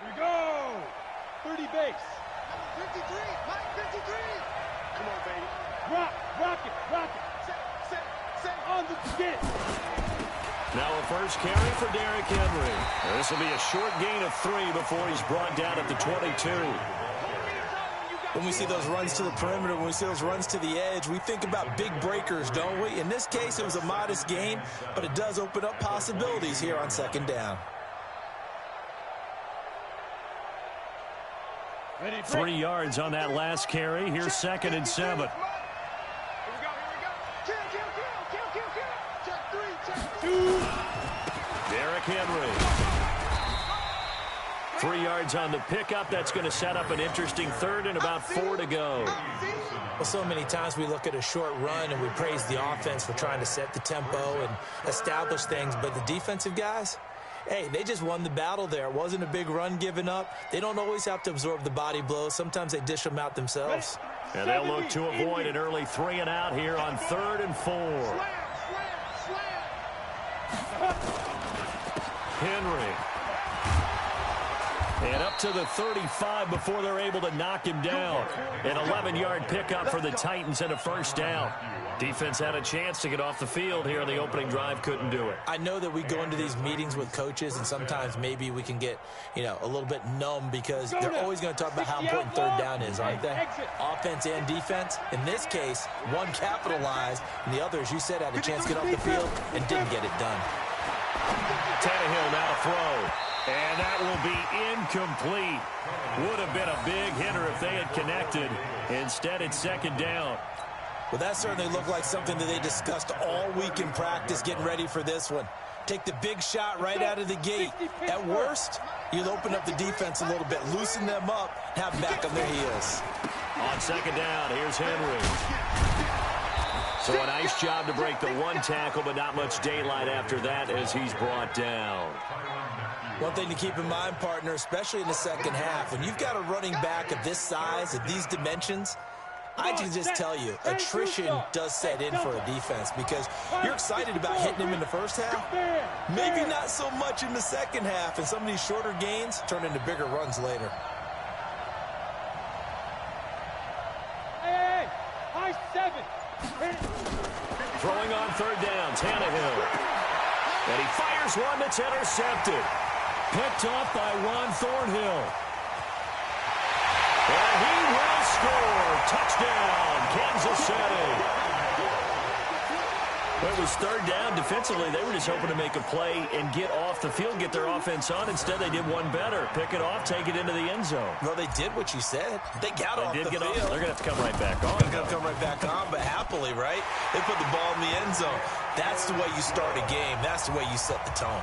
Here we go. 30 base. 53. Mike, 53. Come on, baby. Rock it. Set. On the skid. Now a first carry for Derrick Henry. This will be a short gain of 3 before he's brought down at the 22. When we see those runs to the perimeter, when we see those runs to the edge, we think about big breakers, don't we? In this case, it was a modest gain, but it does open up possibilities here on second down. 3 yards on that last carry. Here's 2nd and 7. Derrick Henry. 3 yards on the pickup. That's going to set up an interesting 3rd and about 4 to go. Well, so many times we look at a short run and we praise the offense for trying to set the tempo and establish things, but the defensive guys, hey, they just won the battle there. It wasn't a big run given up. They don't always have to absorb the body blows. Sometimes they dish them out themselves. And they'll look to avoid an early 3 and out here on 3rd and 4. Henry. And up to the 35 before they're able to knock him down. An 11-yard pickup for the Titans and a first down. Defense had a chance to get off the field here on the opening drive, couldn't do it. I know that we go into these meetings with coaches, and sometimes maybe we can get, a little bit numb because they're always going to talk about how important 3rd down is, aren't they? Offense and defense. In this case, one capitalized, and the other, as you said, had a chance to get off the field and didn't get it done. Tannehill now to throw. And that will be incomplete. Would have been a big hitter if they had connected. Instead, it's 2nd down. Well, that certainly looked like something that they discussed all week in practice getting ready for this one. Take the big shot right out of the gate. At worst, you'll open up the defense a little bit, loosen them up, and have them back on their heels. On 2nd down, here's Henry. So a nice job to break the 1 tackle, but not much daylight after that as he's brought down. One thing to keep in mind, partner, especially in the second half, when you've got a running back of this size, of these dimensions, I can just tell you, attrition does set in for a defense because you're excited about hitting him in the first half. Maybe not so much in the second half, and some of these shorter gains turn into bigger runs later. Hey, high 7. Throwing on 3rd down, Tannehill. And he fires one that's intercepted. Picked off by Juan Thornhill. And he will score. Touchdown, Kansas City. It was 3rd down. Defensively, they were just hoping to make a play and get off the field, get their offense on. Instead, they did one better. Pick it off, take it into the end zone. Well, they did what you said. They got off the field. They're going to have to come right back on. They're going to come right back on, but happily, right? They put the ball in the end zone. That's the way you start a game. That's the way you set the tone.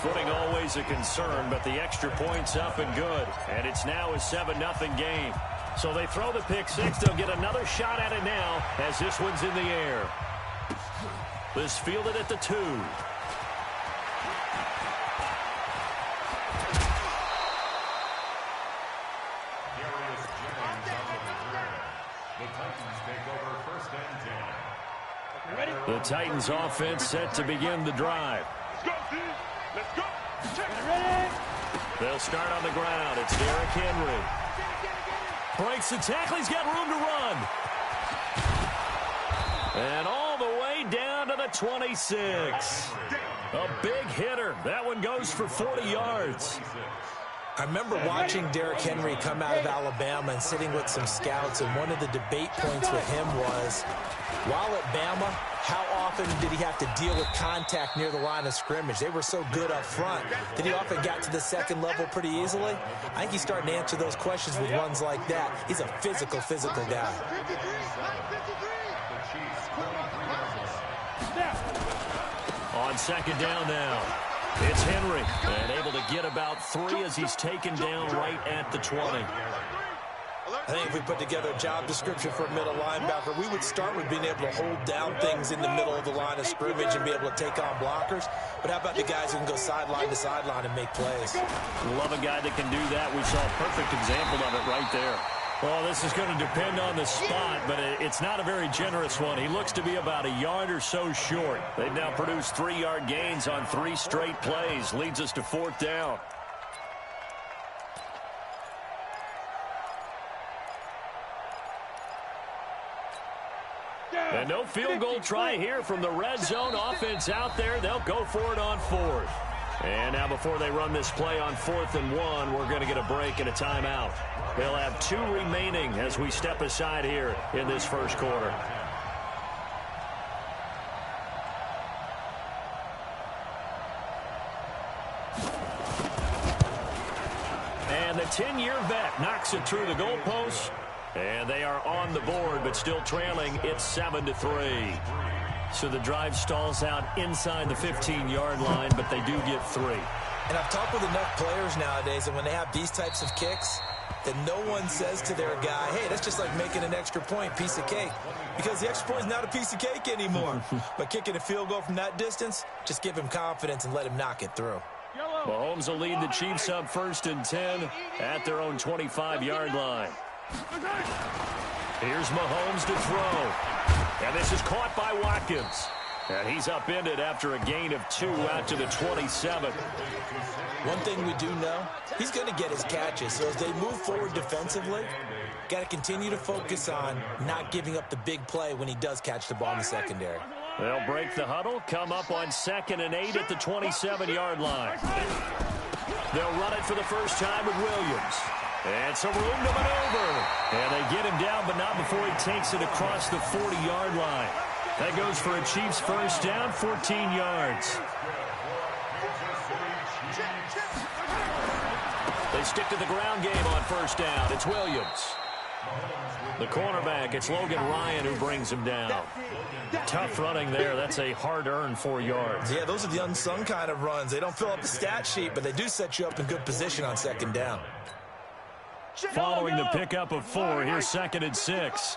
Footing always a concern, but the extra point's up and good. And it's now a 7-0 game. So they throw the pick 6. They'll get another shot at it now as this one's in the air. This fielded at the 2. The Titans take over 1st and 10. The Titans offense set to begin the drive. Let's go, dude. Let's go. They'll start on the ground. It's Derrick Henry. Breaks the tackle. He's got room to run. And all the way down to the 26. A big hitter. That one goes for 40 yards. I remember watching Derrick Henry come out of Alabama and sitting with some scouts, and one of the debate points with him was, while at Bama, how often did he have to deal with contact near the line of scrimmage? They were so good up front that he often got to the second level pretty easily. I think he's starting to answer those questions with runs like that. He's a physical guy. On 2nd down now, it's Henry, and able to get about 3 as he's taken down right at the 20. I think if we put together a job description for a middle linebacker, we would start with being able to hold down things in the middle of the line of scrimmage and be able to take on blockers. But how about the guys who can go sideline to sideline and make plays? Love a guy that can do that. We saw a perfect example of it right there. Well, this is going to depend on the spot, but it's not a very generous one. He looks to be about a yard or so short. They've now produced 3-yard gains on 3 straight plays. Leads us to 4th down. And no field goal try here from the red zone. Offense out there. They'll go for it on 4th. And now before they run this play on 4th and 1, we're going to get a break and a timeout. They'll have 2 remaining as we step aside here in this first quarter. And the 10-year vet knocks it through the goalpost. And they are on the board, but still trailing. It's 7-3. So the drive stalls out inside the 15-yard line, but they do get 3. And I've talked with enough players nowadays, and when they have these types of kicks, that no one says to their guy, hey, that's just like making an extra point, piece of cake. Because the extra point is not a piece of cake anymore. But kicking a field goal from that distance, just give him confidence and let him knock it through. Mahomes will lead the Chiefs up 1st and 10 at their own 25-yard line. Here's Mahomes to throw. And this is caught by Watkins. And he's upended after a gain of 2 out to the 27. One thing we do know, he's going to get his catches. So as they move forward defensively, got to continue to focus on not giving up the big play when he does catch the ball in the secondary. They'll break the huddle, come up on 2nd and 8 at the 27-yard line. They'll run it for the first time with Williams. And some room to maneuver. And they get him down, but not before he takes it across the 40-yard line. That goes for a Chiefs first down, 14 yards. They stick to the ground game on first down. It's Williams. The cornerback, it's Logan Ryan who brings him down. Tough running there. That's a hard-earned 4 yards. Yeah, those are the unsung kind of runs. They don't fill up the stat sheet, but they do set you up in good position on second down. Following the pickup of 4, here's 2nd and 6.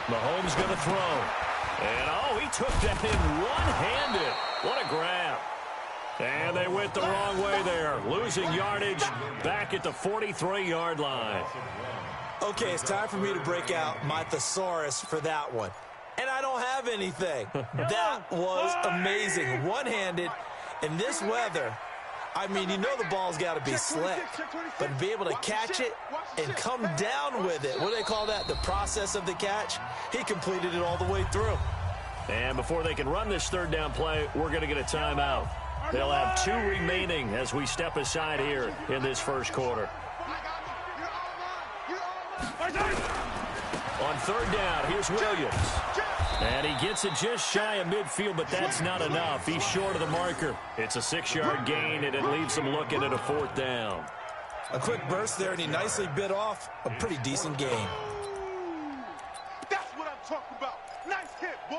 Mahomes going to throw. And, oh, he took that in one-handed. What a grab. And they went the wrong way there. Losing yardage back at the 43-yard line. Okay, it's time for me to break out my thesaurus for that one. And I don't have anything. That was amazing. One-handed in this weather. I mean, you know the ball's got to be slick. But to be able to catch it and come down with it, what do they call that? The process of the catch? He completed it all the way through. And before they can run this third down play, we're going to get a timeout. They'll have 2 remaining as we step aside here in this first quarter. On third down, here's Williams. And he gets it just shy of midfield, but that's not enough. He's short of the marker. It's a 6-yard gain, and it leaves him looking at a 4th down. A quick burst there, and he nicely bit off a pretty decent gain. That's what I'm talking about. Nice hit, boy.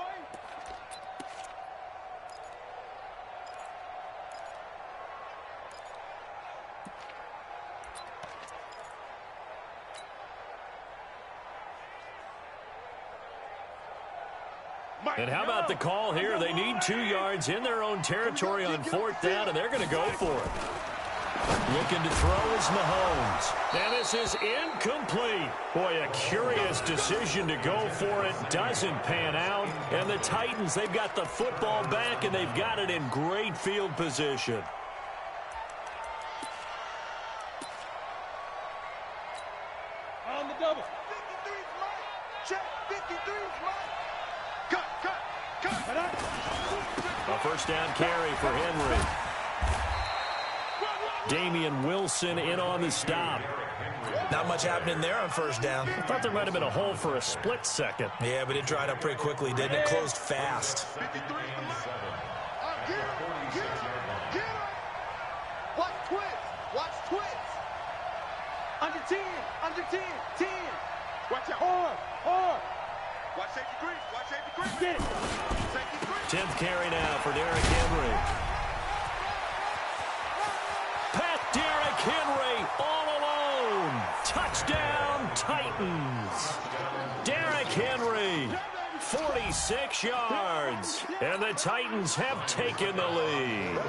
And how about the call here? They need 2 yards in their own territory on 4th down, and they're going to go for it. Looking to throw is Mahomes. And this is incomplete. Boy, a curious decision to go for it. Doesn't pan out. And the Titans, they've got the football back, and they've got it in great field position. On the double. 53's Mike. Check. 53's Mike. Cut. A first down carry for Henry. Damian Wilson in on the stop. Not much happening there on first down. I thought there might have been a hole for a split second. Yeah, but it dried up pretty quickly, didn't it? Closed fast. Watch twins. Under 10. 10. Watch out. Hard. Watch safety Green. Get it. Safety Green. 10th carry now for Derrick Henry. Pat Derrick Henry all alone. Touchdown, Titans. Derrick Henry, 46 yards. And the Titans have taken the lead.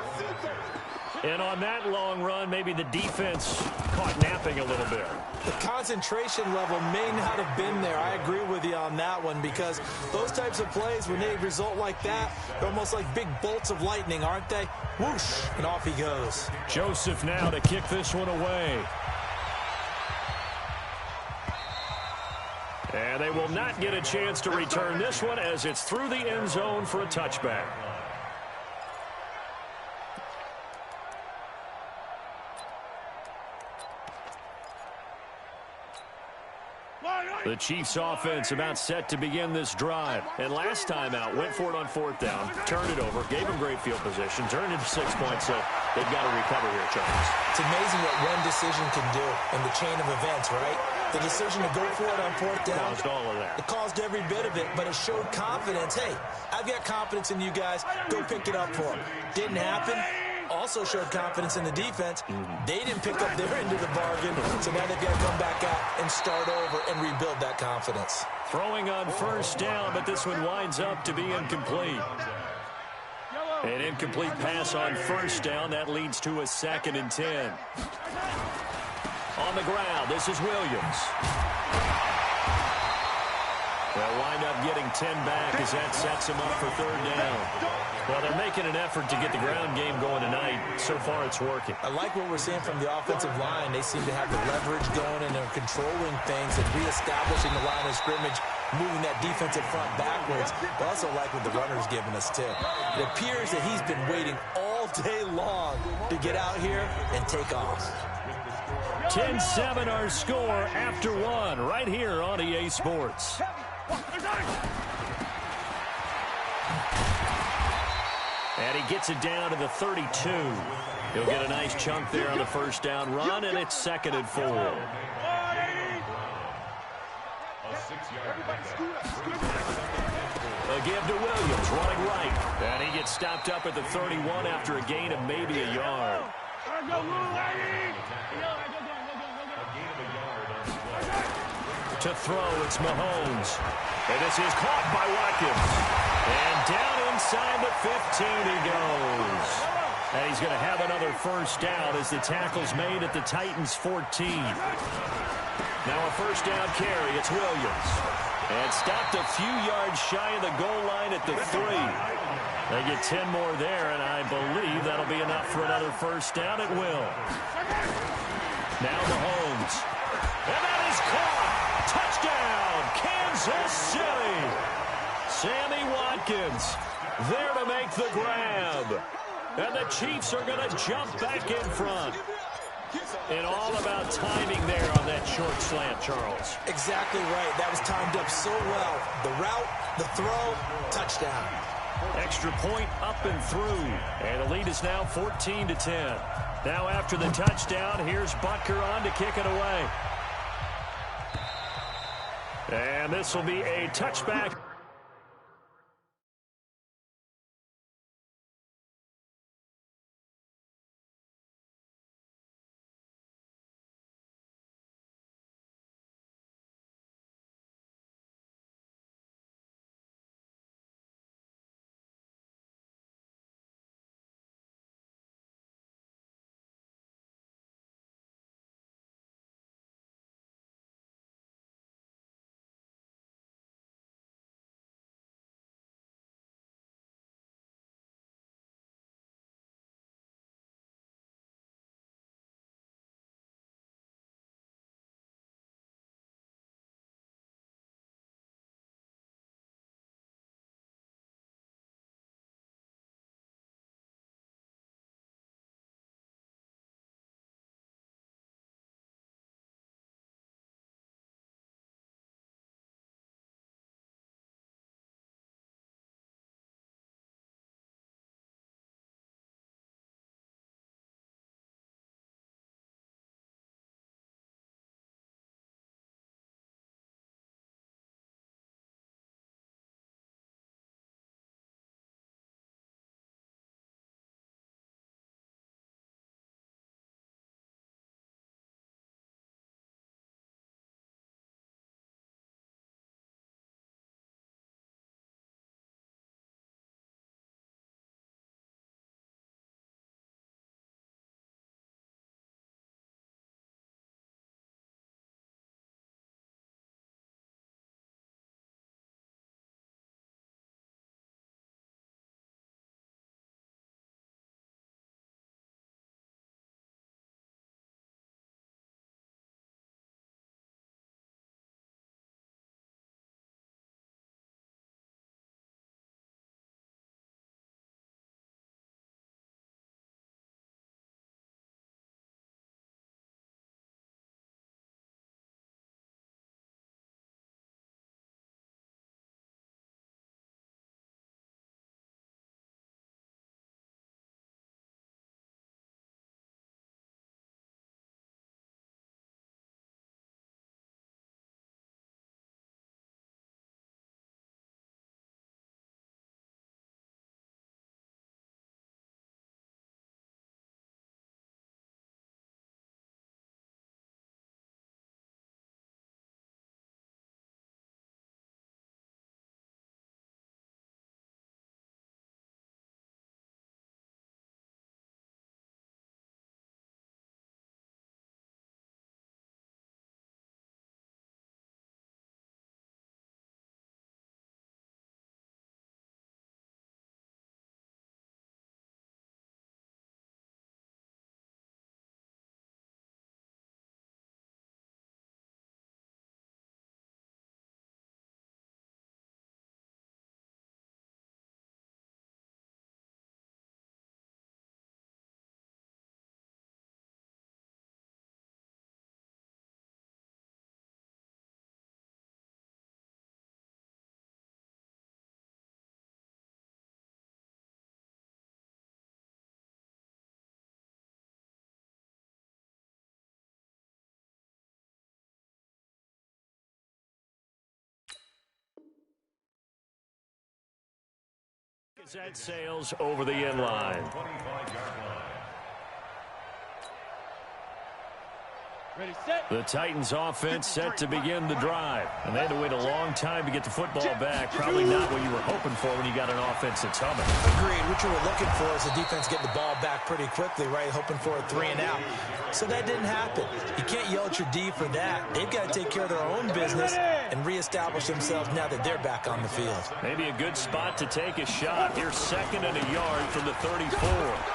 And on that long run, maybe the defense caught napping a little bit. The concentration level may not have been there. I agree with you on that one, because those types of plays, when they result like that, they're almost like big bolts of lightning, aren't they? Whoosh, and off he goes. Joseph now to kick this one away. And they will not get a chance to return this one as it's through the end zone for a touchback. The Chiefs offense about set to begin this drive. And last time out, went for it on 4th down, turned it over, gave them great field position, turned it to 6 points, so they've got to recover here, Charles. It's amazing what one decision can do in the chain of events, right? The decision to go for it on 4th down. Caused all of that. It caused every bit of it, but it showed confidence. Hey, I've got confidence in you guys. Go pick it up for them. Didn't happen. Also showed confidence in the defense. They didn't pick up their end of the bargain, so now they've got to come back out and start over and rebuild that confidence. Throwing on 1st down, but this one winds up to be incomplete. An incomplete pass on 1st down. That leads to a 2nd and 10. On the ground, this is Williams. They'll wind up getting 10 back as that sets them up for 3rd down. Well, they're making an effort to get the ground game going tonight. So far, it's working. I like what we're seeing from the offensive line. They seem to have the leverage going, and they're controlling things and reestablishing the line of scrimmage, moving that defensive front backwards. I also like what the runner's giving us, too. It appears that he's been waiting all day long to get out here and take off. 10-7 our score after 1 right here on EA Sports. And he gets it down to the 32. He'll get a nice chunk there on the 1st down run, and it's 2nd and 4. A give to Williams, running right. And he gets stopped up at the 31 after a gain of maybe a yard. To throw, it's Mahomes. And this is caught by Watkins. And down inside the 15 he goes. And he's going to have another 1st down as the tackle's made at the Titans' 14. Now a 1st down carry, it's Williams. And stopped a few yards shy of the goal line at the 3. They get 10 more there, and I believe that'll be enough for another 1st down. It will. Now Mahomes. And that is caught. Touchdown, Kansas City. Sammy Watkins there to make the grab. And the Chiefs are going to jump back in front. And all about timing there on that short slant, Charles. Exactly right. That was timed up so well. The route, the throw, touchdown. Extra point up and through. And the lead is now 14-10. Now after the touchdown, here's Butker on to kick it away. And this will be a touchback. That sails over the end line. Ready, set. The Titans offense set to begin the drive. And they had to wait a long time to get the football back. Probably not what you were hoping for when you got an offense that's humming. Agreed. What you were looking for is the defense getting the ball back pretty quickly, right? Hoping for a 3 and out. So that didn't happen. You can't yell at your D for that. They've got to take care of their own business and reestablish themselves now that they're back on the field. Maybe a good spot to take a shot. Here's 2nd and a yard from the 34.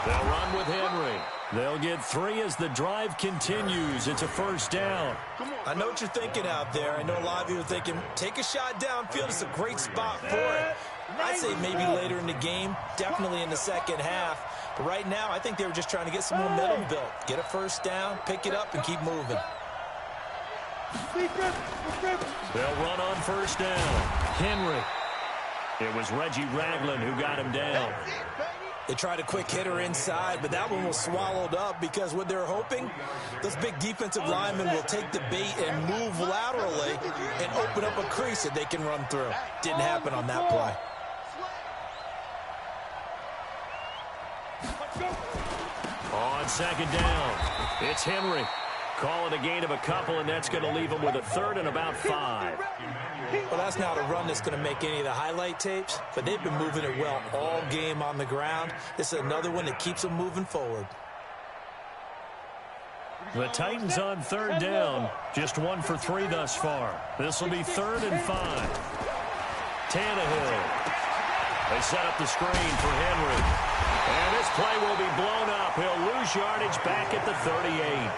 They'll run with Henry. They'll get 3 as the drive continues. It's a first down. I know what you're thinking out there. I know a lot of you are thinking, take a shot downfield. It's a great spot for it. I'd say maybe later in the game, definitely in the second half. But right now, I think they were just trying to get some momentum built. Get a first down, pick it up, and keep moving. They'll run on first down. Henry. It was Reggie Ragland who got him down. They tried a quick hitter inside, but that one was swallowed up because what they're hoping, those big defensive linemen will take the bait and move laterally and open up a crease that they can run through. Didn't happen on that play. On 2nd down, it's Henry. Call it a gain of a couple, and that's going to leave them with a 3rd and about 5. Well, that's not a run that's going to make any of the highlight tapes, but they've been moving it well all game on the ground. This is another one that keeps them moving forward. The Titans on 3rd down, just 1 for 3 thus far. This will be 3rd and 5. Tannehill. They set up the screen for Henry. And this play will be blown up. He'll lose yardage back at the 38.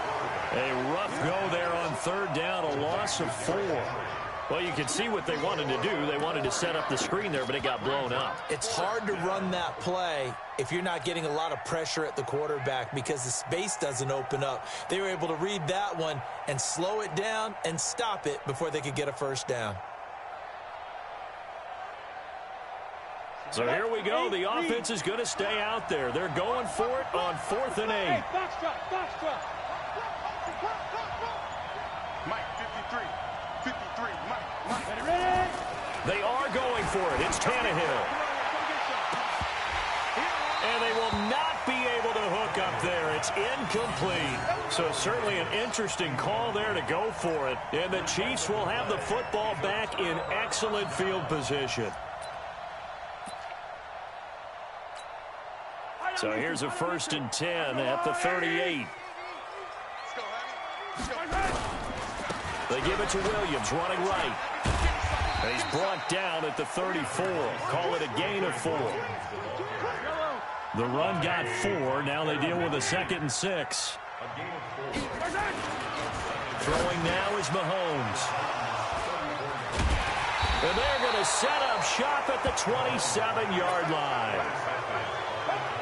A rough go there on 3rd down, a loss of 4. Well, you can see what they wanted to do. They wanted to set up the screen there, but it got blown up. It's hard to run that play if you're not getting a lot of pressure at the quarterback because the space doesn't open up. They were able to read that one and slow it down and stop it before they could get a first down. So here we go. The offense is going to stay out there. They're going for it on 4th and 8. Box drop. Mike, 53, Mike. Ready. They are going for it. It's Tannehill. And they will not be able to hook up there. It's incomplete. So certainly an interesting call there to go for it. And the Chiefs will have the football back in excellent field position. So here's a 1st and 10 at the 38. They give it to Williams, running right. And he's brought down at the 34. Call it a gain of 4. The run got 4. Now they deal with a 2nd and 6. Throwing now is Mahomes. And they're going to set up shop at the 27-yard line.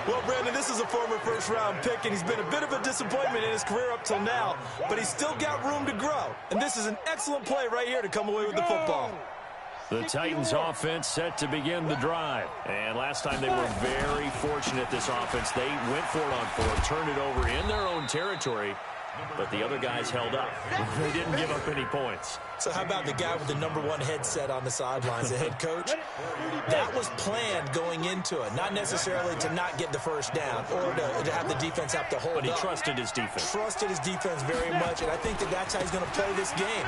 Well, Brandon, this is a former first-round pick, and he's been a bit of a disappointment in his career up till now, but he's still got room to grow. And this is an excellent play right here to come away with the football. The Titans offense set to begin the drive. And last time they were very fortunate, this offense. They went for it on 4, turned it over in their own territory, but the other guys held up. They didn't give up any points. So how about the guy with the #1 headset on the sidelines, the head coach? That was planned going into it, not necessarily to not get the first down or to have the defense have to hold up. But he trusted his defense. Trusted his defense very much, and I think that's how he's going to play this game.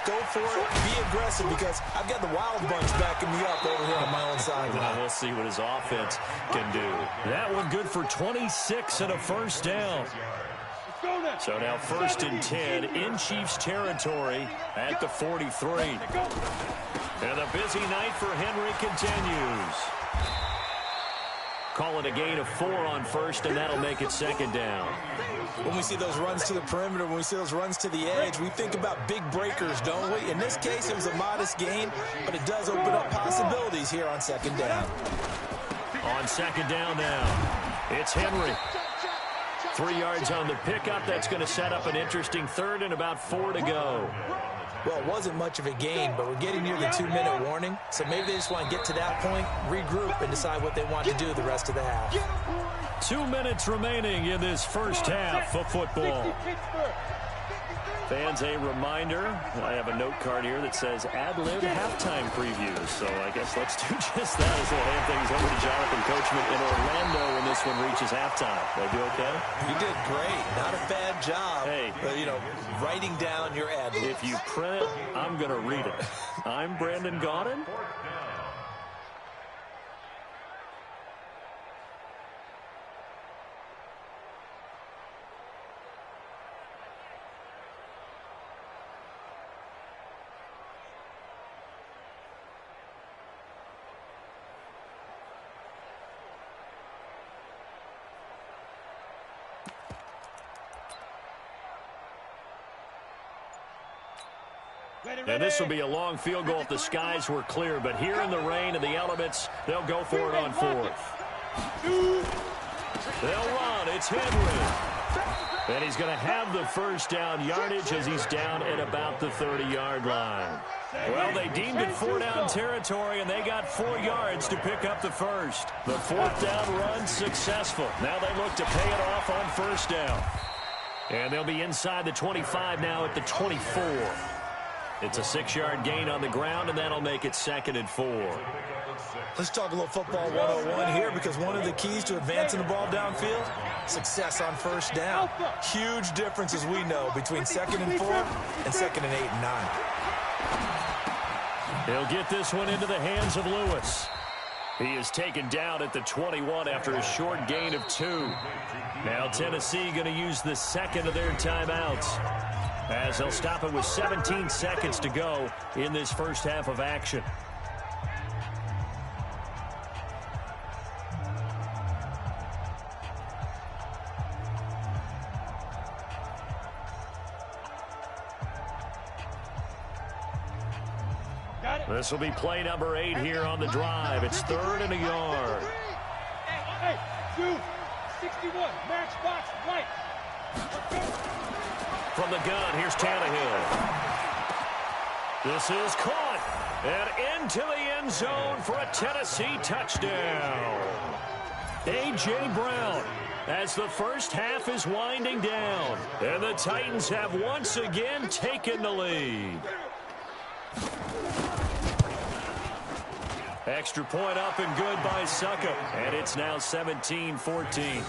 Go for it, be aggressive, because I've got the Wild Bunch backing me up over here on my own sideline. We'll see what his offense can do. That one good for 26 and a first down. So now 1st and 10 in Chiefs territory at the 43. And a busy night for Henry continues. Call it a gain of 4 on 1st, and that'll make it 2nd down. When we see those runs to the perimeter, when we see those runs to the edge, we think about big breakers, don't we? In this case, it was a modest gain, but it does open up possibilities here on 2nd down. On 2nd down now, it's Henry. 3 yards on the pickup. That's going to set up an interesting 3rd and about 4 to go. Well, it wasn't much of a gain, but we're getting near the 2-minute warning, so maybe they just want to get to that point, regroup, and decide what they want to do the rest of the half. 2 minutes remaining in this first half of football. Fans, a reminder, I have a note card here that says ad-lib halftime previews. So I guess let's do just that as we'll hand things over to Jonathan Coachman in Orlando when this one reaches halftime. Did I do okay? You did great. Not a bad job. Hey. But, writing down your ad-libs. If you print it, I'm going to read it. I'm Brandon Gaudin. And this will be a long field goal if the skies were clear. But here in the rain and the elements, they'll go for it on fourth. They'll run. It's Henry. And he's going to have the first down yardage as he's down at about the 30-yard line. Well, they deemed it 4-down territory, and they got 4 yards to pick up the first. The fourth down run successful. Now they look to pay it off on first down. And they'll be inside the 25 now at the 24. It's a 6-yard gain on the ground, and that'll make it 2nd and 4. Let's talk a little football 101 here, because one of the keys to advancing the ball downfield, success on first down. Huge difference, as we know, between 2nd and 4 and 2nd and 8 and 9. He'll get this one into the hands of Lewis. He is taken down at the 21 after a short gain of 2. Now Tennessee going to use the second of their timeouts, as they'll stop it with 17 seconds to go in this first half of action. This will be play number 8 here on the drive. It's 3rd and a yard. Hey, dude, 61, match box, right. From the gun, here's Tannehill. This is caught and into the end zone for a Tennessee touchdown. A.J. Brown, as the first half is winding down, and the Titans have once again taken the lead. Extra point up and good by Suckup, and it's now 17-14.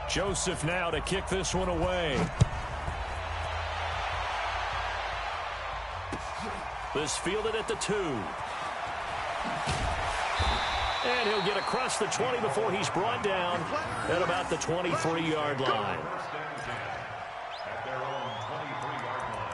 Joseph now to kick this one away. This fielded at the 2. And he'll get across the 20 before he's brought down at about the 23-yard line. At their own 23-yard line.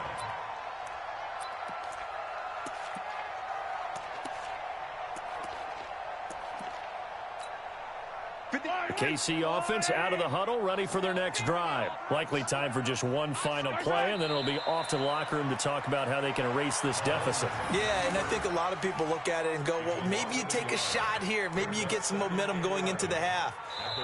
The KC offense out of the huddle, ready for their next drive. Likely time for just one final play, and then it'll be off to the locker room to talk about how they can erase this deficit. Yeah, and I think a lot of people look at it and go, well, maybe you take a shot here. Maybe you get some momentum going into the half.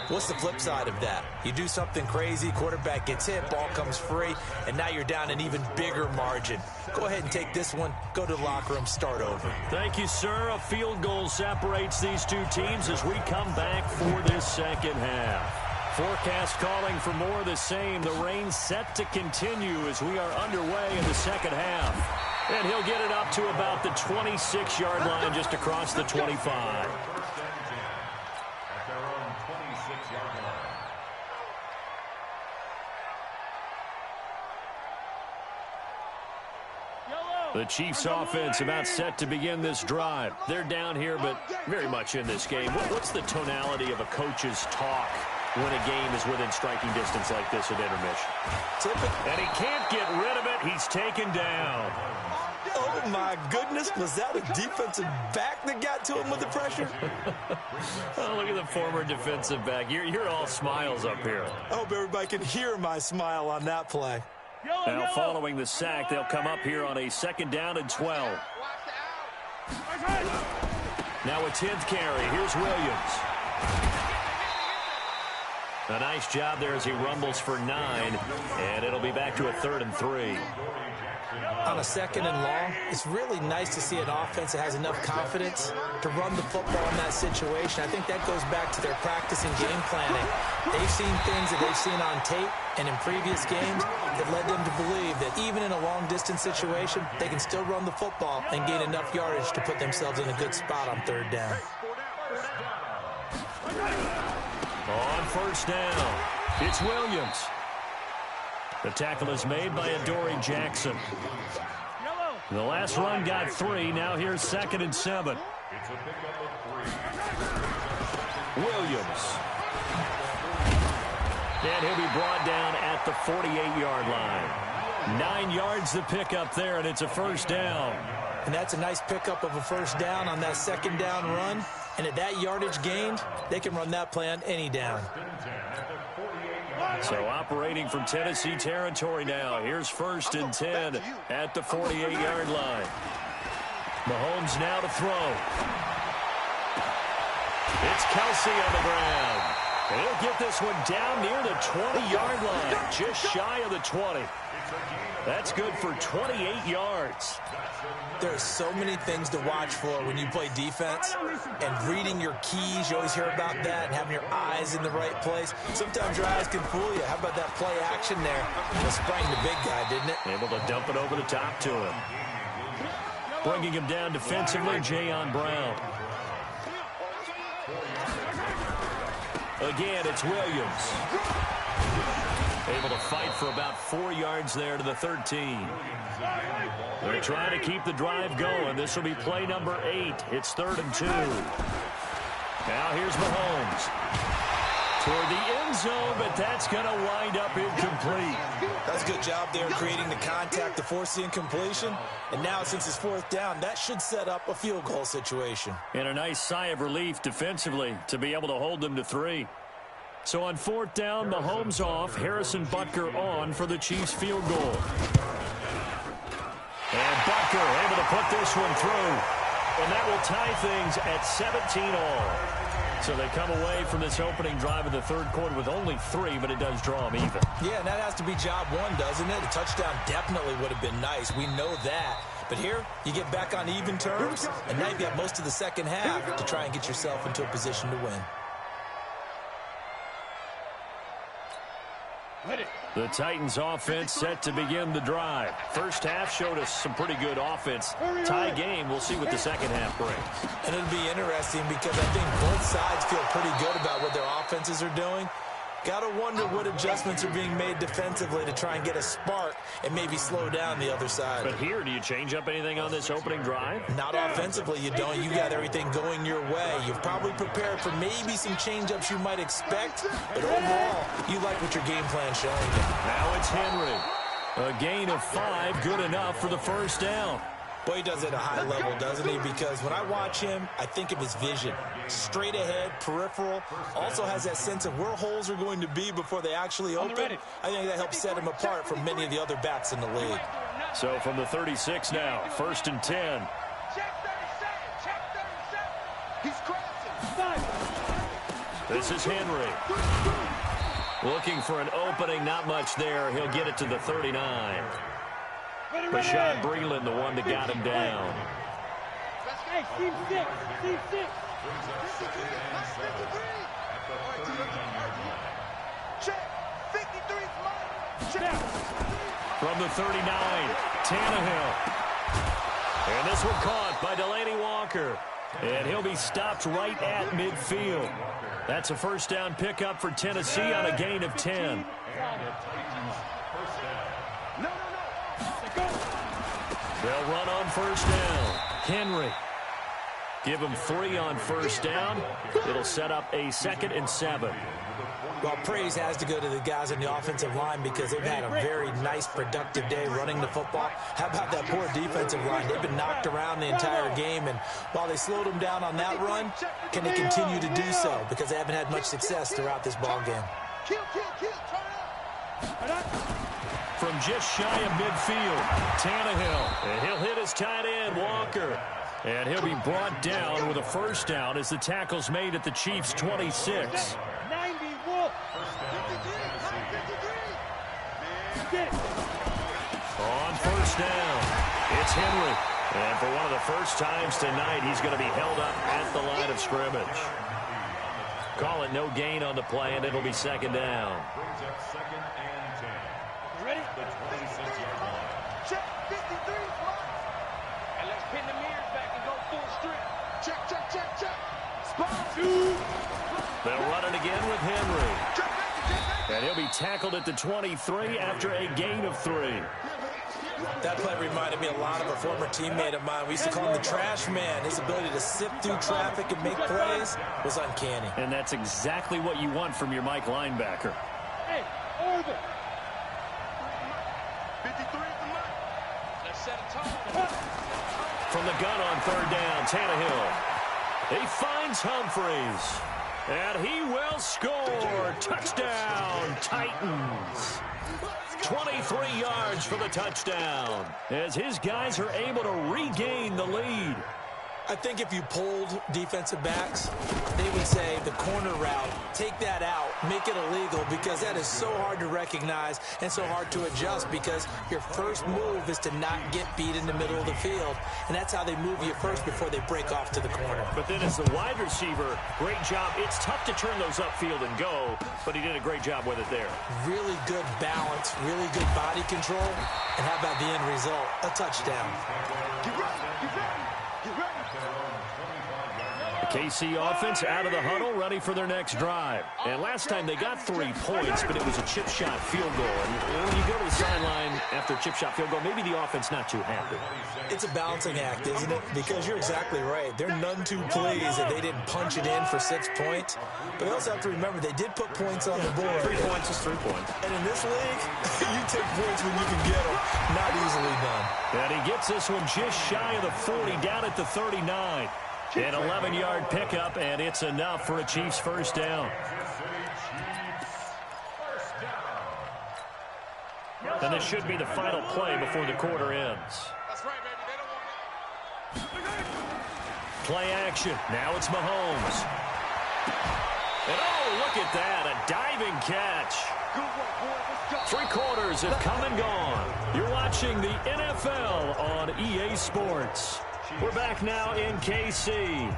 What's the flip side of that? You do something crazy, quarterback gets hit, ball comes free, and now you're down an even bigger margin. Go ahead and take this one, go to the locker room, start over. Thank you, sir. A field goal separates these two teams as we come back for this second half. Forecast calling for more of the same. The rain set to continue as we are underway in the second half. And he'll get it up to about the 26-yard line, just across the 25. At their own 26-yard line. The Chiefs offense about set to begin this drive. They're down here, but very much in this game. What's the tonality of a coach's talk when a game is within striking distance like this at intermission? And he can't get rid of it. He's taken down. Oh, my goodness. Was that a defensive back that got to him with the pressure? Oh, look at the former defensive back. You're all smiles up here. I hope everybody can hear my smile on that play. Now, following the sack, they'll come up here on a 2nd down and 12. Now a 10th carry. Here's Williams. A nice job there as he rumbles for 9, and it'll be back to a 3rd and 3. On a 2nd and long, it's really nice to see an offense that has enough confidence to run the football in that situation. I think that goes back to their practice and game planning. They've seen things that they've seen on tape and in previous games that led them to believe that even in a long-distance situation, they can still run the football and gain enough yardage to put themselves in a good spot on 3rd down. On 1st down, it's Williams. The tackle is made by Adoree Jackson. The last run got 3. Now here's 2nd and 7. Williams. And he'll be brought down at the 48-yard line. 9 yards to pick up there, and it's a 1st down. And that's a nice pickup of a 1st down on that 2nd down run. And at that yardage gained, they can run that play on any down. So operating from Tennessee territory now. Here's 1st and 10 at the 48-yard line. Mahomes now to throw. It's Kelsey on the ground. And he'll get this one down near the 20-yard line, just shy of the 20. That's good for 28 yards. There's so many things to watch for when you play defense, and reading your keys, you always hear about that, and having your eyes in the right place. Sometimes your eyes can fool you. How about that play action there? It sprang the big guy, didn't it? Able to dump it over the top to him. Bringing him down defensively, Jayon Brown. Again, it's Williams. Able to fight for about 4 yards there to the 13. They're trying to keep the drive going. This will be play number 8. It's 3rd and 2. Now here's Mahomes. Toward the end zone, but that's going to wind up incomplete. That's a good job there creating the contact to force the incompletion. And now, since it's 4th down, that should set up a field goal situation. And a nice sigh of relief defensively to be able to hold them to 3. So on 4th down, Mahomes off, Harrison Butker on for the Chiefs field goal. And Butker able to put this one through. And that will tie things at 17-all. So they come away from this opening drive in the 3rd quarter with only 3, but it does draw them even. Yeah, and that has to be job 1, doesn't it? A touchdown definitely would have been nice. We know that. But here, you get back on even terms, and now you've got most of the 2nd half to try and get yourself into a position to win. The Titans offense set to begin the drive. First half showed us some pretty good offense. Tie game, we'll see what the 2nd half brings. And it'll be interesting because I think both sides feel pretty good about what their offenses are doing. Got to wonder what adjustments are being made defensively to try and get a spark and maybe slow down the other side. But here, do you change up anything on this opening drive? Not offensively, you don't. You got everything going your way. You've probably prepared for maybe some change-ups you might expect, but overall, you like what your game plan's showing you. Now it's Henry. A gain of 5, good enough for the 1st down. Boy, he does it at a high level, doesn't he? Because when I watch him, I think of his vision. Straight ahead, peripheral. Also has that sense of where holes are going to be before they actually open. I think that helps set him apart from many of the other backs in the league. So from the 36 now, 1st and 10. This is Henry. Looking for an opening, not much there. He'll get it to the 39. Bashaud Breeland, the one that got him down. Hey, team 6, team 6. From the 39, Tannehill. And this one caught by Delaney Walker. And he'll be stopped right at midfield. That's a 1st down pickup for Tennessee on a gain of 10. They'll run on 1st down. Henry. Give him 3 on 1st down. It'll set up a 2nd and 7. Well, praise has to go to the guys on the offensive line because they've had a very nice, productive day running the football. How about that poor defensive line? They've been knocked around the entire game, and while they slowed them down on that run, can they continue to do so? Because they haven't had much success throughout this ball game. From just shy of midfield, Tannehill. And he'll hit his tight end, Walker. And he'll be brought down with a 1st down as the tackle's made at the Chiefs' 26. On first down, it's Henry. And for one of the first times tonight, he's going to be held up at the line of scrimmage. Call it no gain on the play, and it'll be second down. Brings up second and 10. Ready? The 26-yard line. Check, 53, and let's pin the mirrors back and go full strip. Check, check, check, check. Spot. They'll run it again with Henry. And he'll be tackled at the 23 after a gain of 3. That play reminded me a lot of a former teammate of mine. We used to call him the trash man. His ability to sift through traffic and make plays was uncanny. And that's exactly what you want from your Mike linebacker. Hey, over. 53 at the mark. Let's set a tone. From the gun on third down, Tannehill. He finds Humphreys. And he will score. Touchdown, Titans. 23 yards for the touchdown as his guys are able to regain the lead. I think if you polled defensive backs, they would say the corner route, take that out, make it illegal, because that is so hard to recognize and so hard to adjust, because your first move is to not get beat in the middle of the field, and that's how they move you first before they break off to the corner. But then as the wide receiver, great job. It's tough to turn those upfield and go, but he did a great job with it there. Really good balance, really good body control, and how about the end result? A touchdown. Get ready, get ready, get ready. The KC offense out of the huddle, ready for their next drive. And last time they got 3 points, but it was a chip shot field goal. And when you go to the sideline after a chip shot field goal, maybe the offense not too happy. It's a balancing act, isn't it? Because you're exactly right. They're none too pleased that they didn't punch it in for 6 points. But they also have to remember they did put points on the board. 3 points is 3 points. And in this league, you take points when you can get them. Not easily done. And he gets this one just shy of the 40, down at the 39. An 11-yard pickup, and it's enough for a Chiefs first down. And this should be the final play before the quarter ends. That's right, baby. They don't want Play action. Now it's Mahomes. And oh, look at that. A diving catch. Good work, boy. Let's go. 3 quarters have come and gone. You're watching the NFL on EA Sports. We're back now in KC.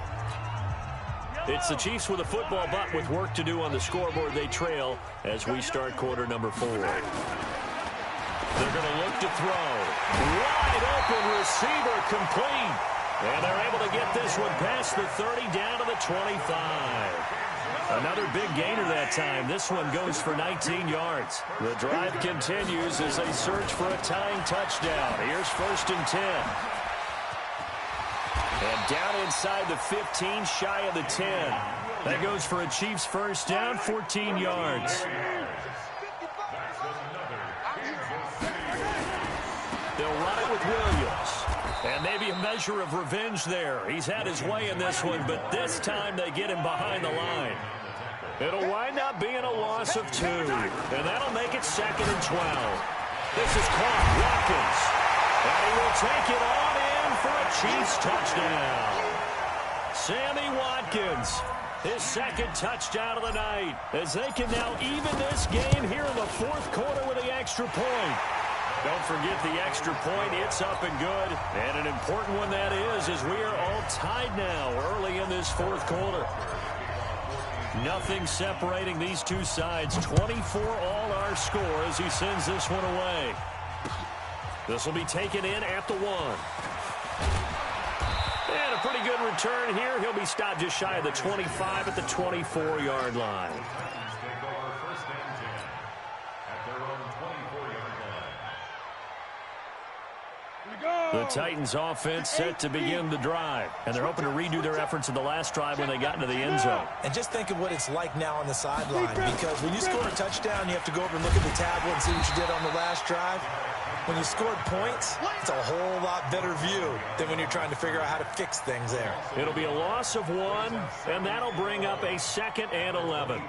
It's the Chiefs with a football, but with work to do on the scoreboard. They trail as we start quarter number 4. They're going to look to throw. Wide open receiver complete. And they're able to get this one past the 30 down to the 25. Another big gainer that time. This one goes for 19 yards. The drive continues as they search for a tying touchdown. Here's first and 10. And down inside the 15, shy of the 10. That goes for a Chiefs first down, 14 yards. They'll run it with Williams. And maybe a measure of revenge there. He's had his way in this one, but this time they get him behind the line. It'll wind up being a loss of 2. And that'll make it second and 12. This is caught. Watkins. And he will take it on in for a Chiefs touchdown. Sammy Watkins, his second touchdown of the night, as they can now even this game here in the 4th quarter with the extra point. Don't forget the extra point. It's up and good. And an important one that is, as we are all tied now early in this 4th quarter. Nothing separating these two sides. 24 all our score as he sends this one away. This will be taken in at the 1. And a pretty good return here. He'll be stopped just shy of the 25 at the 24-yard line. The Titans offense set to begin the drive. And they're hoping to redo their efforts in the last drive when they got into the end zone. And just think of what it's like now on the sideline, because when you score a touchdown, you have to go over and look at the tablet and see what you did on the last drive. When you scored points, it's a whole lot better view than when you're trying to figure out how to fix things there. It'll be a loss of 1, and that'll bring up a 2nd and 11.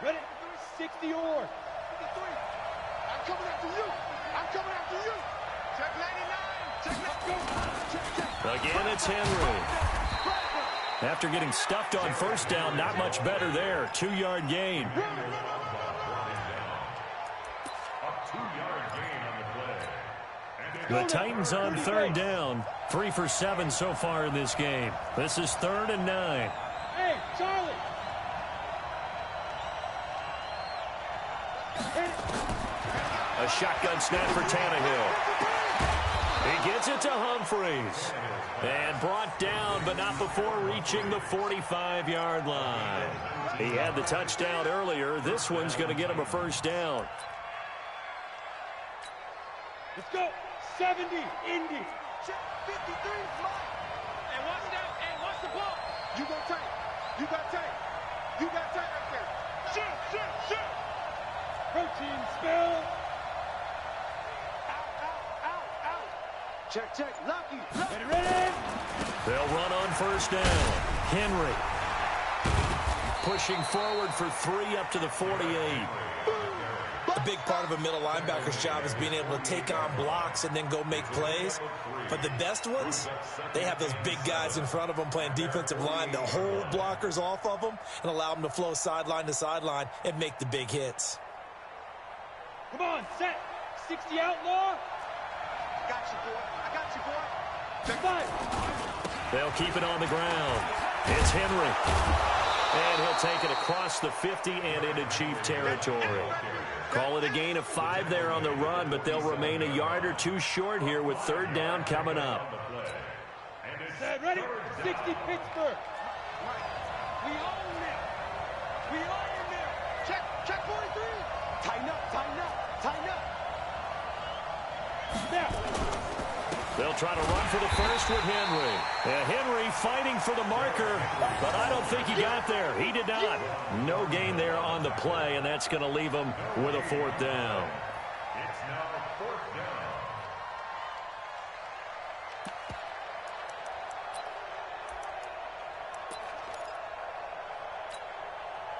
Ready? 60 or 53. I'm coming after you. I'm coming after you. Check 99. Check 99. Check. Again, it's Henry. After getting stuffed on first down, not much better there. 2-yard gain. The Titans on third down. 3 for 7 so far in this game. This is 3rd and 9. Hey, Charlie. A shotgun snap for Tannehill. He gets it to Humphries. And brought down, but not before reaching the 45-yard line. He had the touchdown earlier. This one's going to get him a first down. Let's go. 70, Indy. Check 53, Mike. And watch that. And watch the ball. You go tight. You got tight. You got tight right there. Shoot. Protein spill. Out. Check. Lucky. Ready. They'll run on first down. Henry pushing forward for 3 up to the 48. A big part of a middle linebacker's job is being able to take on blocks and then go make plays. But the best ones, they have those big guys in front of them playing defensive line to hold blockers off of them and allow them to flow sideline to sideline and make the big hits. Come on, set. 60 outlaw. I got you, boy. Check 5. They'll keep it on the ground. It's Henry. And he'll take it across the 50 and into Chief territory. Call it a gain of 5 there on the run, but they'll remain a yard or 2 short here with 3rd down coming up. Set, ready? 60 Pittsburgh. We own it. Check 43. Tighten up. Now. They'll try to run for the first with Henry. Henry fighting for the marker, but I don't think he got there. He did not. No gain there on the play, and that's going to leave him with a 4th down. It's now 4th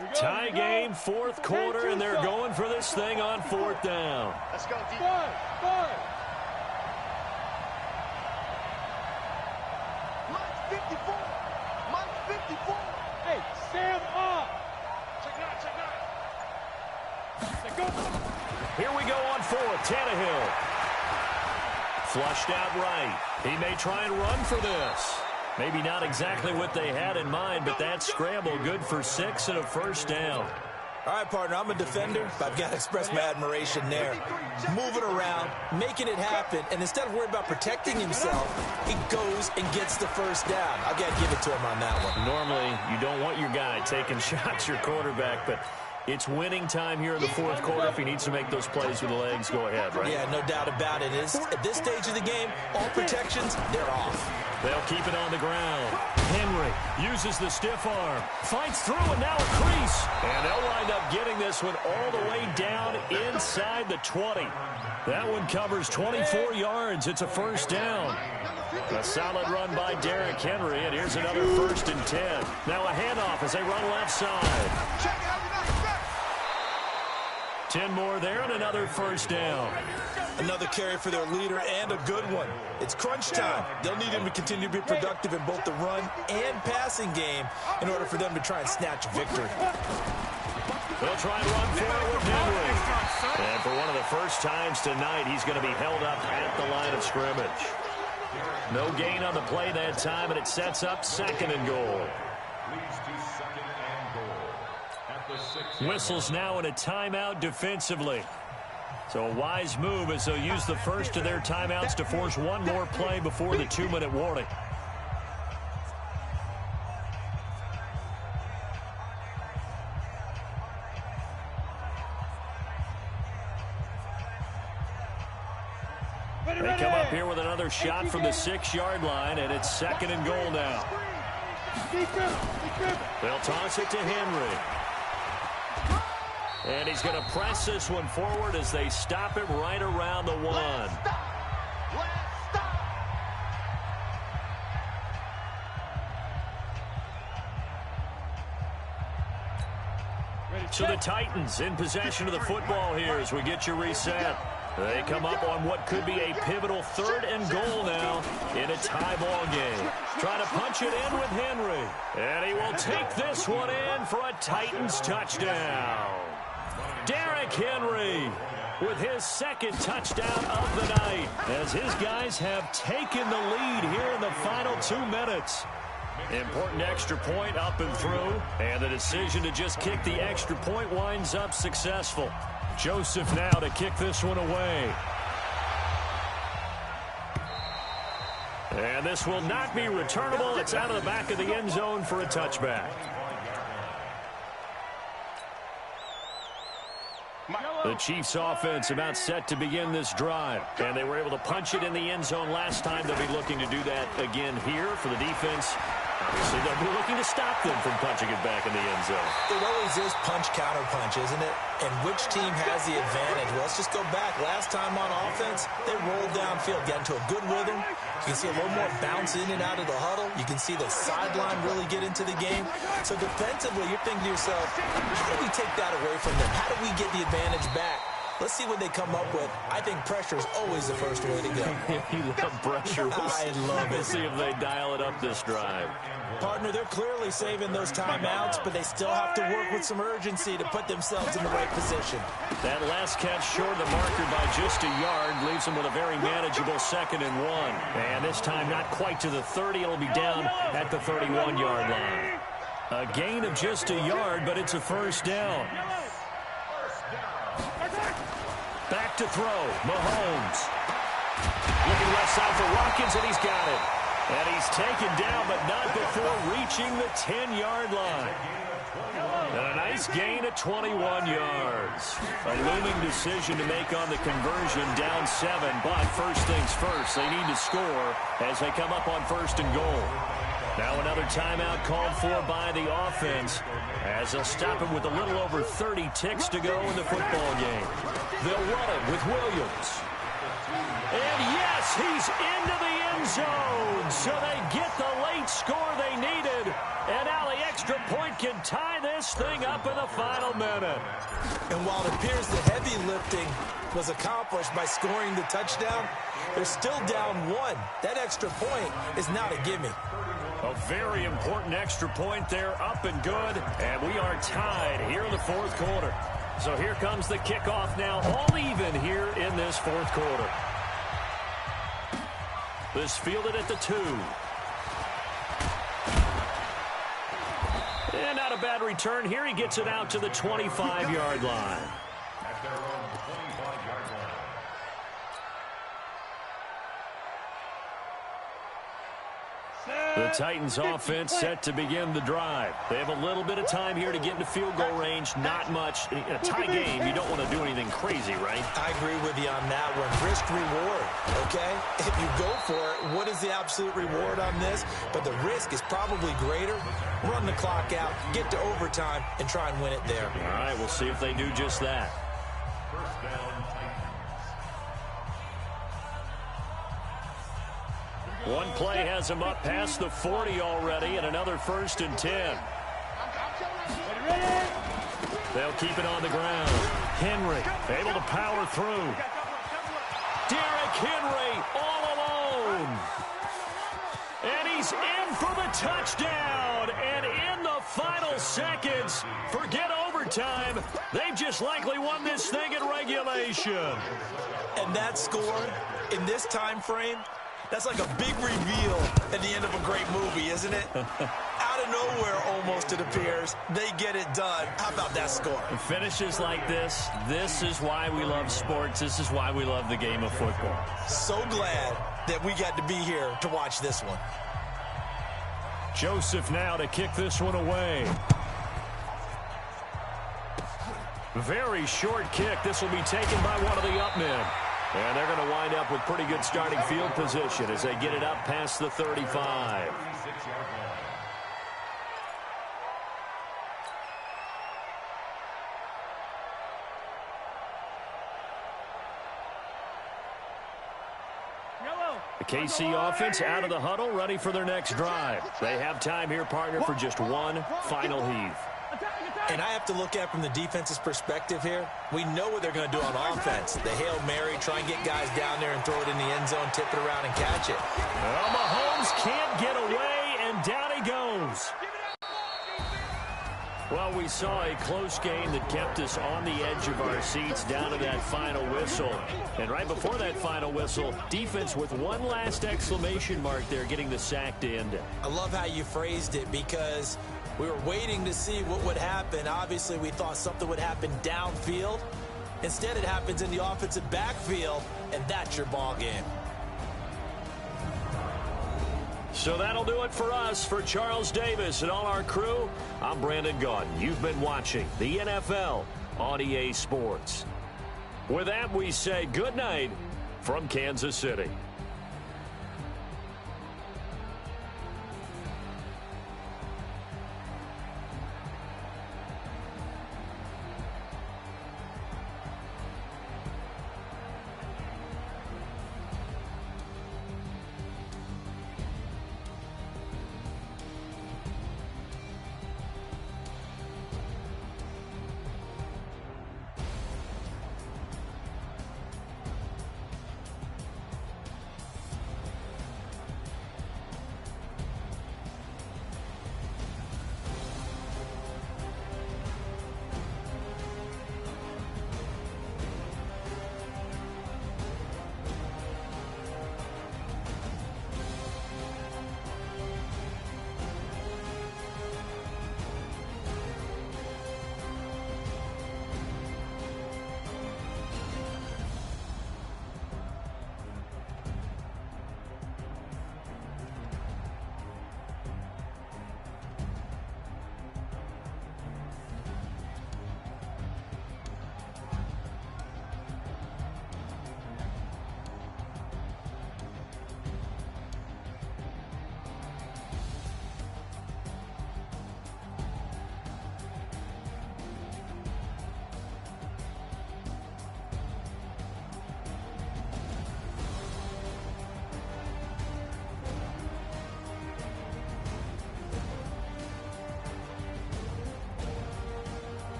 down. Tie game, 4th quarter, and they're going for this thing on 4th down. Let's go, D. 5. Mike 54. Hey, Sam off. Check nine. Here we go on 4th. Tannehill. Flushed out right. He may try and run for this. Maybe not exactly what they had in mind, but that scramble good for 6 and a first down. All right, partner, I'm a defender, but I've got to express my admiration there. Moving around, making it happen, and instead of worrying about protecting himself, he goes and gets the first down. I've got to give it to him on that one. Normally, you don't want your guy taking shots, your quarterback, but it's winning time here in the 4th quarter. If he needs to make those plays with the legs, go ahead, right? Yeah, no doubt about it. At this stage of the game, all protections, they're off. They'll keep it on the ground. Henry uses the stiff arm. Fights through, and now a crease. And they'll wind up getting this one all the way down inside the 20. That one covers 24 yards. It's a first down. A solid run by Derrick Henry, and here's another 1st and 10. Now a handoff as they run left side. 10 more there and another first down. Another carry for their leader and a good one. It's crunch time. They'll need him to continue to be productive in both the run and passing game in order for them to try and snatch a victory. They'll try and run for it with Henry. And for one of the first times tonight, he's going to be held up at the line of scrimmage. No gain on the play that time, and it sets up 2nd and goal. Whistles now in a timeout defensively. So a wise move as they'll use the first of their timeouts to force one more play before the 2-minute warning. They come up here with another shot from the 6-yard line, and it's 2nd and goal now. They'll toss it to Henry. And he's going to press this one forward as they stop him right around the 1. So the Titans in possession of the football here as we get you reset. They come up on what could be a pivotal 3rd and goal now in a tie ball game. Trying to punch push it in with Henry. And he will take this one in for a Titans touchdown. Derrick Henry with his second touchdown of the night, as his guys have taken the lead here in the final 2 minutes. Important extra point up and through, and the decision to just kick the extra point winds up successful. Joseph now to kick this one away. And this will not be returnable. It's out of the back of the end zone for a touchback. The Chiefs offense about set to begin this drive, and they were able to punch it in the end zone last time. They'll be looking to do that again here for the defense. Obviously, they'll be looking to stop them from punching it back in the end zone. It always is punch-counter-punch, isn't it? And which team has the advantage? Well, let's just go back. Last time on offense, they rolled downfield, got into a good rhythm. You can see a little more bounce in and out of the huddle. You can see the sideline really get into the game. So defensively, you're thinking to yourself, how do we take that away from them? How do we get the advantage back? Let's see what they come up with. I think pressure is always the first way to go. You love pressure. I love it. We'll see if they dial it up this drive. Partner, they're clearly saving those timeouts, but they still have to work with some urgency to put themselves in the right position. That last catch short of the marker by just a yard leaves them with a very manageable 2nd and 1. And this time not quite to the 30. It'll be down at the 31-yard line. A gain of just a yard, but it's a first down. Back to throw. Mahomes. Looking left side for Watkins, and he's got it. And he's taken down, but not before reaching the 10-yard line. And a nice gain of 21 yards. A looming decision to make on the conversion, down 7. But first things first, they need to score as they come up on 1st and goal. Now another timeout called for by the offense, as they'll stop it with a little over 30 ticks to go in the football game. They'll run it with Williams. And yes, he's into the end zone. So they get the late score they needed. And now the extra point can tie this thing up in the final minute. And while it appears the heavy lifting was accomplished by scoring the touchdown, they're still down 1. That extra point is not a gimme. A very important extra point there, up and good. And we are tied here in the 4th quarter. So here comes the kickoff now, all even here in this 4th quarter. This fielded at the 2. And not a bad return here. He gets it out to the 25-yard line. The Titans offense set to begin the drive. They have a little bit of time here to get into field goal range. Not much. In a tie game, you don't want to do anything crazy, right? I agree with you on that one. Risk reward, okay? If you go for it, what is the absolute reward on this? But the risk is probably greater. Run the clock out, get to overtime, and try and win it there. All right, we'll see if they do just that. First down. One play has him up past the 40 already, and another 1st and 10. They'll keep it on the ground. Henry able to power through. Derrick Henry all alone. And he's in for the touchdown. And in the final seconds, forget overtime. They've just likely won this thing in regulation. And that score in this time frame, that's like a big reveal at the end of a great movie, isn't it? Out of nowhere, almost, it appears. They get it done. How about that score? Finishes like this is why we love sports. This is why we love the game of football. So glad that we got to be here to watch this one. Joseph now to kick this one away. Very short kick. This will be taken by one of the up men. And they're going to wind up with pretty good starting field position as they get it up past the 35. The KC offense out of the huddle, ready for their next drive. They have time here, partner, for just one final heave. And I have to look at it from the defense's perspective here. We know what they're going to do on offense. The Hail Mary, try and get guys down there and throw it in the end zone, tip it around and catch it. Well, Mahomes can't get away, and down lose. Well, we saw a close game that kept us on the edge of our seats down to that final whistle. And right before that final whistle, defense with one last exclamation mark there, getting the sack to end it. I love how you phrased it, because we were waiting to see what would happen. Obviously, we thought something would happen downfield. Instead, it happens in the offensive backfield, and that's your ball game. So that'll do it for us. For Charles Davis and all our crew, I'm Brandon Gaudin. You've been watching the NFL on EA Sports. With that, we say good night from Kansas City.